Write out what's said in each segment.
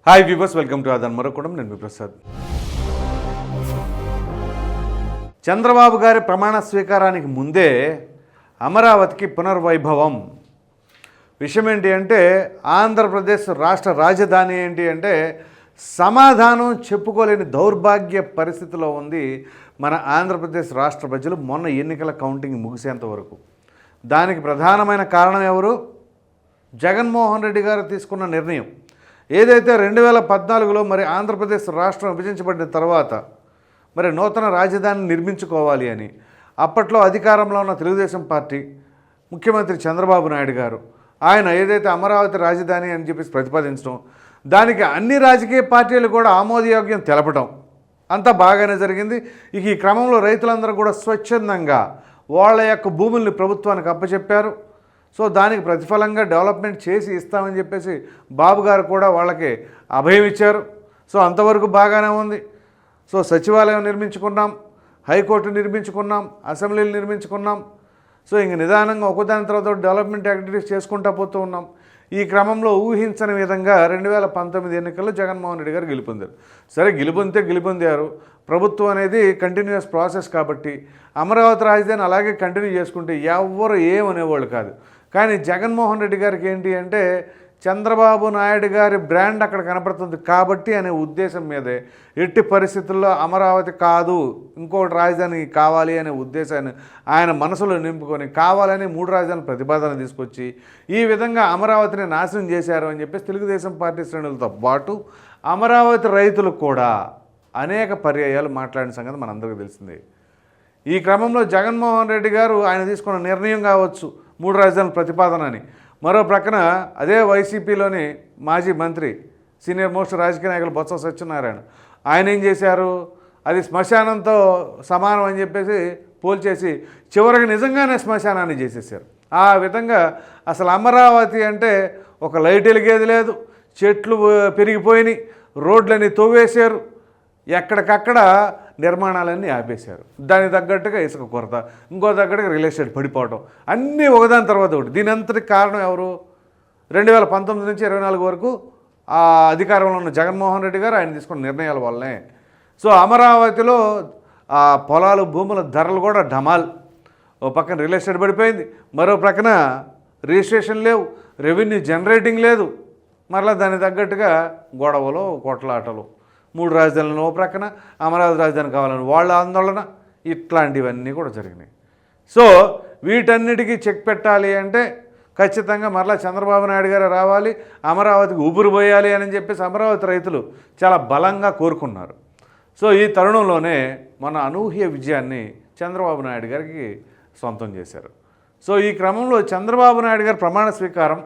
Hi viewers, welcome to ఆదాన్ మరొకడం. నేను మీ ప్రసాద్. చంద్రబాబు గారి ప్రమాణ స్వీకారానికి ముందే అమరావతికి పునర్వైభవం. విషయం ఏంటి అంటే, ఆంధ్రప్రదేశ్ రాష్ట్ర రాజధాని ఏంటి అంటే సమాధానం చెప్పుకోలేని దౌర్భాగ్య పరిస్థితిలో ఉంది మన ఆంధ్రప్రదేశ్ రాష్ట్ర ప్రజలు మొన్న ఎన్నికల కౌంటింగ్ ముగిసేంత వరకు. దానికి ప్రధానమైన కారణం ఎవరు? జగన్మోహన్ రెడ్డి గారు తీసుకున్న నిర్ణయం. ఏదైతే 2014లో మరి ఆంధ్రప్రదేశ్ రాష్ట్రం విభజించబడిన తర్వాత మరి నూతన రాజధానిని నిర్మించుకోవాలి అని అప్పట్లో అధికారంలో ఉన్న తెలుగుదేశం పార్టీ ముఖ్యమంత్రి చంద్రబాబు నాయుడు గారు ఆయన ఏదైతే అమరావతి రాజధాని అని చెప్పేసి ప్రతిపాదించడం, దానికి అన్ని రాజకీయ పార్టీలు కూడా ఆమోదయోగ్యం తెలపడం అంతా బాగానే జరిగింది. ఇక ఈ క్రమంలో రైతులందరూ కూడా స్వచ్ఛందంగా వాళ్ళ యొక్క భూముల్ని ప్రభుత్వానికి అప్పచెప్పారు. సో దానికి ప్రతిఫలంగా డెవలప్మెంట్ చేసి ఇస్తామని చెప్పేసి బాబు గారు కూడా వాళ్ళకి అభయం ఇచ్చారు. సో అంతవరకు బాగానే ఉంది. సో సచివాలయం నిర్మించుకున్నాం, హైకోర్టు నిర్మించుకున్నాం, అసెంబ్లీలు నిర్మించుకున్నాం. సో ఇంక నిదానంగా ఒకదాని తర్వాత డెవలప్మెంట్ యాక్టివిటీస్ చేసుకుంటూ పోతూ ఉన్నాం. ఈ క్రమంలో ఊహించని విధంగా 2019 ఎన్నికల్లో జగన్మోహన్ రెడ్డి గారు గెలుపొందారు. సరే, గెలుపొందారు. ప్రభుత్వం అనేది కంటిన్యూస్ ప్రాసెస్ కాబట్టి అమరావతి రాజధాని అలాగే కంటిన్యూ చేసుకుంటే ఎవ్వరు ఏమనేవాళ్ళు కాదు. కానీ జగన్మోహన్ రెడ్డి గారికి ఏంటి అంటే చంద్రబాబు నాయుడు గారి బ్రాండ్ అక్కడ కనపడుతుంది కాబట్టి అనే ఉద్దేశం మీదే ఎట్టి పరిస్థితుల్లో అమరావతి కాదు, ఇంకోటి రాజధాని కావాలి అనే ఉద్దేశాన్ని ఆయన మనసులో నింపుకొని కావాలని 3 రాజధానుల ప్రతిపాదన తీసుకొచ్చి ఈ విధంగా అమరావతిని నాశనం చేశారు అని చెప్పేసి తెలుగుదేశం పార్టీ శ్రేణులతో పాటు అమరావతి రైతులు కూడా అనేక పర్యాయాలు మాట్లాడిన సంగతి మనందరికీ తెలిసిందే. ఈ క్రమంలో జగన్మోహన్ రెడ్డి గారు ఆయన తీసుకున్న నిర్ణయం కావచ్చు 3 రాజధానుల ప్రతిపాదన అని. మరో ప్రక్కన అదే వైసీపీలోని మాజీ మంత్రి సీనియర్ మోస్ట్ రాజకీయ నాయకులు బొత్స సత్యనారాయణ ఆయన ఏం చేశారు, అది శ్మశానంతో సమానం అని చెప్పేసి పోల్చేసి చివరికి నిజంగానే శ్మశానాన్ని చేసేసారు. ఆ విధంగా అసలు అమరావతి అంటే ఒక లైట్ వెలిగేది లేదు, చెట్లు పెరిగిపోయినాయి, రోడ్లన్నీ తవ్వేశారు, ఎక్కడికక్కడ నిర్మాణాలన్నీ ఆపేశారు. దానికి తగ్గట్టుగా ఇసుక కొరత, ఇంకో తగ్గట్టుగా రియల్ ఎస్టేట్ పడిపోవడం, అన్నీ ఒకదాని తర్వాత ఒకటి. దీని అంతటి కారణం ఎవరు? 2019 నుంచి 24 వరకు ఆ అధికారంలో ఉన్న జగన్మోహన్ రెడ్డి గారు ఆయన తీసుకున్న నిర్ణయాల వల్లనే. సో అమరావతిలో ఆ పొలాలు భూముల ధరలు కూడా డమాల్. ఓ పక్కన రియల్ ఎస్టేట్ పడిపోయింది, మరో ప్రక్కన రిజిస్ట్రేషన్ లేవు, రెవెన్యూ జనరేటింగ్ లేదు, మరలా దానికి తగ్గట్టుగా గొడవలు కొట్లాటలు. 3 రాజధానులను ఓ ప్రక్కన, అమరావతి రాజధాని కావాలని వాళ్ళ ఆందోళన, ఇట్లాంటివన్నీ కూడా జరిగినాయి. సో వీటన్నిటికీ చెక్ పెట్టాలి అంటే ఖచ్చితంగా మరలా చంద్రబాబు నాయుడు గారు రావాలి, అమరావతికి ఊపిరి పోయాలి అని చెప్పేసి అమరావతి రైతులు చాలా బలంగా కోరుకున్నారు. సో ఈ తరుణంలోనే మన అనూహ్య విజయాన్ని చంద్రబాబు నాయుడు గారికి సొంతం చేశారు. సో ఈ క్రమంలో చంద్రబాబు నాయుడు గారి ప్రమాణ స్వీకారం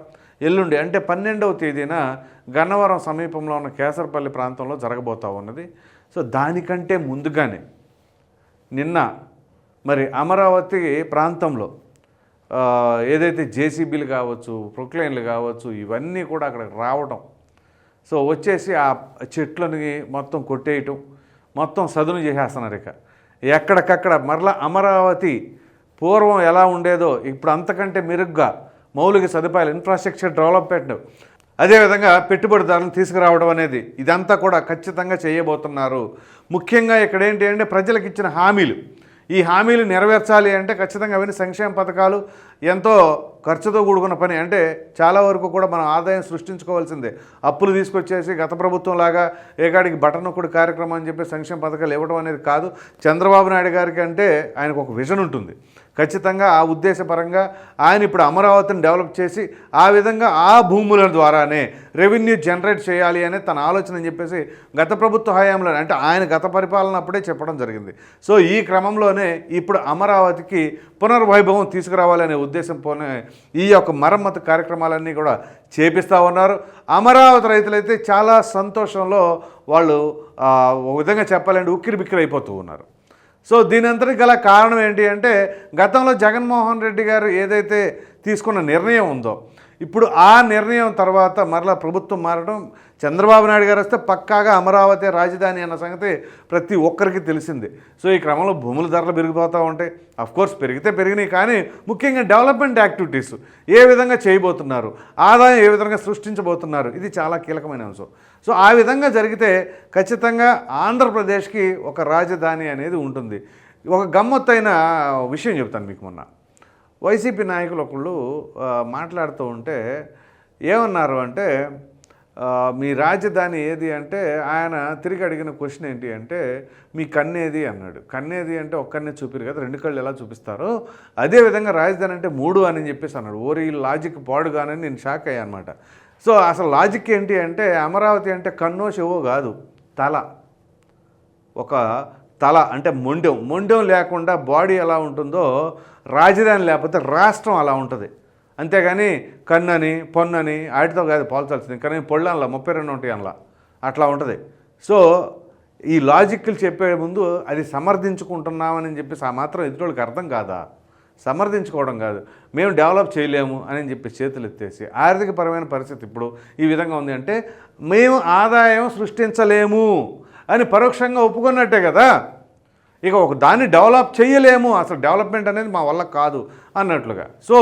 ఎల్లుండి అంటే 12వ తేదీన గన్నవరం సమీపంలో ఉన్న కేసరపల్లి ప్రాంతంలో జరగబోతూ ఉన్నది. సో దానికంటే ముందుగానే నిన్న మరి అమరావతి ప్రాంతంలో ఏదైతే జేసీబీలు కావచ్చు, ప్రొక్లైన్లు కావచ్చు, ఇవన్నీ కూడా అక్కడికి రావడం, సో వచ్చేసి ఆ చెట్లని మొత్తం కొట్టేయటం, మొత్తం సదును చేసేస్తున్నారు. ఇక ఎక్కడికక్కడ మరలా అమరావతి పూర్వం ఎలా ఉండేదో ఇప్పుడు అంతకంటే మెరుగ్గా మౌలిక సదుపాయాలు, ఇన్ఫ్రాస్ట్రక్చర్ డెవలప్మెంట్, అదేవిధంగా పెట్టుబడిదారులను తీసుకురావడం అనేది ఇదంతా కూడా ఖచ్చితంగా చేయబోతున్నారు. ముఖ్యంగా ఇక్కడ ఏంటి అంటే ప్రజలకు ఇచ్చిన హామీలు, ఈ హామీలు నెరవేర్చాలి అంటే ఖచ్చితంగా అవన్నీ సంక్షేమ పథకాలు, ఎంతో ఖర్చుతో కూడుకున్న పని. అంటే చాలా వరకు కూడా మనం ఆదాయం సృష్టించుకోవాల్సిందే. అప్పులు తీసుకొచ్చేసి గత ప్రభుత్వం లాగా ఏకాడికి బటన్ నొక్కుడు కార్యక్రమం అని చెప్పి సంక్షేమ పథకాలు ఇవ్వడం అనేది కాదు. చంద్రబాబు నాయుడు గారికి అంటే ఆయనకు ఒక విజన్ ఉంటుంది. ఖచ్చితంగా ఆ ఉద్దేశపరంగా ఆయన ఇప్పుడు అమరావతిని డెవలప్ చేసి ఆ విధంగా ఆ భూముల ద్వారానే రెవెన్యూ జనరేట్ చేయాలి అనే తన ఆలోచన అని చెప్పేసి గత ప్రభుత్వ హయాంలో అంటే ఆయన గత పరిపాలన అప్పుడే చెప్పడం జరిగింది. సో ఈ క్రమంలోనే ఇప్పుడు అమరావతికి పునర్వైభవం తీసుకురావాలనే ఉద్దేశంతోనే ఈ యొక్క మరమ్మతు కార్యక్రమాలన్నీ కూడా చేపిస్తూ ఉన్నారు. అమరావతి రైతులైతే చాలా సంతోషంలో వాళ్ళు ఒక విధంగా చెప్పాలంటే ఉక్కిరి బిక్కిరి అయిపోతూ ఉన్నారు. సో దీని అంతటికి గల కారణం ఏంటి అంటే గతంలో జగన్మోహన్ రెడ్డి గారు ఏదైతే తీసుకున్న నిర్ణయం ఉందో, ఇప్పుడు ఆ నిర్ణయం తర్వాత మరలా ప్రభుత్వం మారడం, చంద్రబాబు నాయుడు గారు వస్తే పక్కాగా అమరావతి రాజధాని అన్న సంగతి ప్రతి ఒక్కరికి తెలిసింది. సో ఈ క్రమంలో భూముల ధరలు పెరిగిపోతూ ఉంటాయి. అఫ్కోర్స్ పెరిగితే పెరిగినాయి, కానీ ముఖ్యంగా డెవలప్మెంట్ యాక్టివిటీస్ ఏ విధంగా చేయబోతున్నారు, ఆదాయం ఏ విధంగా సృష్టించబోతున్నారు, ఇది చాలా కీలకమైన అంశం. సో ఆ విధంగా జరిగితే ఖచ్చితంగా ఆంధ్రప్రదేశ్కి ఒక రాజధాని అనేది ఉంటుంది. ఒక గమ్మత్తైన విషయం చెప్తాను మీకు. మొన్న వైసీపీ నాయకులు ఒకళ్ళు మాట్లాడుతూ ఉంటే ఏమన్నారు అంటే, మీ రాజధాని ఏది అంటే ఆయన తిరిగి అడిగిన క్వశ్చన్ ఏంటి అంటే, మీ కన్నేది అన్నాడు. కన్నేది అంటే ఒక్కనే చూపిరు కదా, 2 కళ్ళు ఎలా చూపిస్తారో అదేవిధంగా రాజధాని అంటే 3 అని చెప్పేసి అన్నాడు. ఓరి లాజిక్ పాడుగానని నేను షాక్ అయ్యా అనమాట. సో అసలు లాజిక్ ఏంటి అంటే, అమరావతి అంటే కన్నో చెవో కాదు, తల. ఒక తల అంటే మొండెం లేకుండా బాడీ ఎలా ఉంటుందో రాజధాని లేకపోతే రాష్ట్రం అలా ఉంటుంది. అంతేగాని కన్నని పొన్నని వాటితో కాదు పోల్చాల్సింది. కానీ పొళ్ళు అనలా 32 ఉంటాయి అనలా, అట్లా ఉంటుంది. సో ఈ లాజిక్లు చెప్పే ముందు అది సమర్థించుకుంటున్నామని చెప్పేసి ఆ మాత్రం ఎదుటోళ్ళకి అర్థం కాదా? సమర్థించుకోవడం కాదు, మేము డెవలప్ చేయలేము అని చెప్పి చేతులు ఎత్తేసి ఆర్థికపరమైన పరిస్థితి ఇప్పుడు ఈ విధంగా ఉంది అంటే మేము ఆదాయం సృష్టించలేము అని పరోక్షంగా ఒప్పుకున్నట్టే కదా. ఇక ఒక దాన్ని డెవలప్ చేయలేము, అసలు డెవలప్మెంట్ అనేది మా వల్ల కాదు అన్నట్లుగా. సో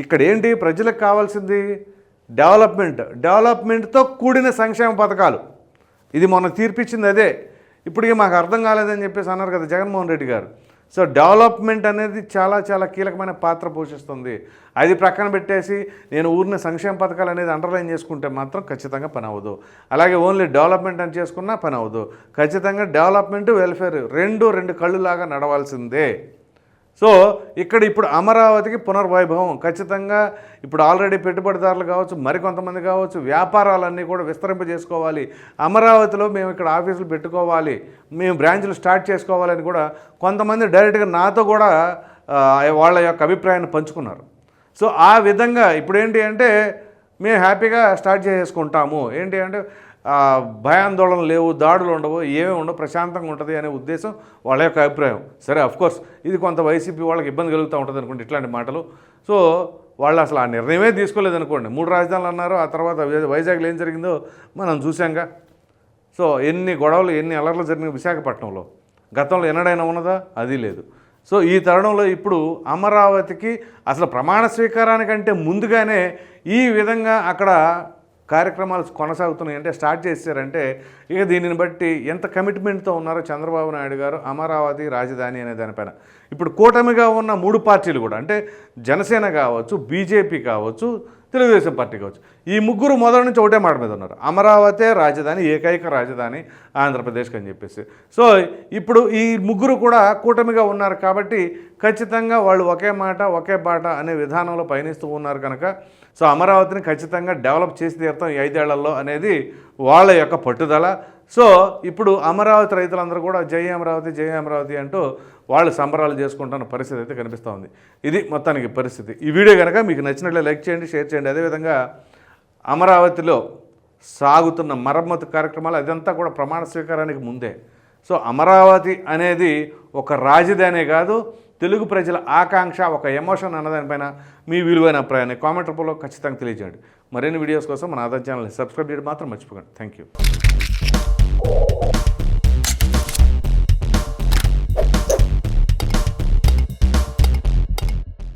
ఇక్కడ ఏంటి ప్రజలకు కావాల్సింది? డెవలప్మెంట్తో కూడిన సంక్షేమ పథకాలు. ఇది మొన్న తీర్పిచ్చింది అదే. ఇప్పటికీ మాకు అర్థం కాలేదని చెప్పేసి అన్నారు కదా జగన్మోహన్ రెడ్డి గారు. సో డెవలప్మెంట్ అనేది చాలా చాలా కీలకమైన పాత్ర పోషిస్తుంది. అది ప్రక్కన పెట్టేసి నేను ఊరిన సంక్షేమ పథకాలు అనేది అండర్లైన్ చేసుకుంటే మాత్రం ఖచ్చితంగా పని అవ్వదు. అలాగే ఓన్లీ డెవలప్మెంట్ అని చేసుకున్నా పని అవ్వదు. ఖచ్చితంగా డెవలప్మెంట్, వెల్ఫేర్ రెండు కళ్ళులాగా నడవాల్సిందే. సో ఇక్కడ ఇప్పుడు అమరావతికి పునర్వైభవం ఖచ్చితంగా. ఇప్పుడు ఆల్రెడీ పెట్టుబడిదారులు కావచ్చు, మరికొంతమంది కావచ్చు, వ్యాపారాలన్నీ కూడా విస్తరింపజేసుకోవాలి, అమరావతిలో మేము ఇక్కడ ఆఫీసులు పెట్టుకోవాలి, మేము బ్రాంచ్లు స్టార్ట్ చేసుకోవాలని కూడా కొంతమంది డైరెక్ట్గా నాతో కూడా వాళ్ళ యొక్క అభిప్రాయాన్ని పంచుకున్నారు. సో ఆ విధంగా ఇప్పుడు ఏంటి అంటే మేము హ్యాపీగా స్టార్ట్ చేసుకుంటాము. ఏంటి అంటే భయాందోళన లేవు, దాడులు ఉండవు, ఏమీ ఉండవు, ప్రశాంతంగా ఉంటుంది అనే ఉద్దేశం వాళ్ళ యొక్క అభిప్రాయం. సరే అఫ్కోర్స్ ఇది కొంత వైసీపీ వాళ్ళకి ఇబ్బంది కలుగుతూ ఉంటుంది అనుకోండి ఇట్లాంటి మాటలు. సో వాళ్ళు అసలు ఆ నిర్ణయమే తీసుకోలేదు అనుకోండి. 3 రాజధానులు అన్నారు, ఆ తర్వాత వైజాగ్లో ఏం జరిగిందో మనం చూసాంగా. సో ఎన్ని గొడవలు, ఎన్ని అలర్లు జరిగిన విశాఖపట్నంలో గతంలో ఎన్నడైనా ఉన్నదా? అది లేదు. సో ఈ తరుణంలో ఇప్పుడు అమరావతికి అసలు ప్రమాణ స్వీకారానికంటే ముందుగానే ఈ విధంగా అక్కడ కార్యక్రమాలు కొనసాగుతున్నాయి అంటే స్టార్ట్ చేశారంటే ఇక దీనిని బట్టి ఎంత కమిట్మెంట్తో ఉన్నారో చంద్రబాబు నాయుడు గారు అమరావతి రాజధాని అనే దానిపైన. ఇప్పుడు కూటమిగా ఉన్న 3 పార్టీలు కూడా అంటే జనసేన కావచ్చు, బీజేపీ కావచ్చు, తెలుగుదేశం పార్టీ కావచ్చు, ఈ ముగ్గురు మొదటి నుంచి ఒకటే మాట మీద ఉన్నారు, అమరావతి రాజధాని, ఏకైక రాజధాని ఆంధ్రప్రదేశ్కి అని చెప్పేసి. సో ఇప్పుడు ఈ ముగ్గురు కూడా కూటమిగా ఉన్నారు కాబట్టి ఖచ్చితంగా వాళ్ళు ఒకే మాట ఒకే బాట అనే విధానంలో పయనిస్తూ ఉన్నారు కనుక సో అమరావతిని ఖచ్చితంగా డెవలప్ చేసి తీరుతాం ఈ 5 ఏళ్లలో అనేది వాళ్ళ యొక్క పట్టుదల. సో ఇప్పుడు అమరావతి రైతులందరూ కూడా జై అమరావతి జై అమరావతి అంటూ వాళ్ళు సంబరాలు చేసుకుంటున్న పరిస్థితి అయితే కనిపిస్తూ ఉంది. ఇది మొత్తానికి పరిస్థితి. ఈ వీడియో కనుక మీకు నచ్చినట్లే లైక్ చేయండి, షేర్ చేయండి. అదేవిధంగా అమరావతిలో సాగుతున్న మరమ్మతు కార్యక్రమాలు అదంతా కూడా ప్రమాణ స్వీకారానికి ముందే. సో అమరావతి అనేది ఒక రాజధానే కాదు, తెలుగు ప్రజల ఆకాంక్ష, ఒక ఎమోషన్ అన్నదానిపైన మీ విలువైన అభిప్రాయాన్ని కామెంట్ రూపంలో ఖచ్చితంగా తెలియజేయండి. మరిన్ని వీడియోస్ కోసం మన ఆధార్ ఛానల్ని సబ్స్క్రైబ్ చేయడం మాత్రం మర్చిపోకండి. Thank you.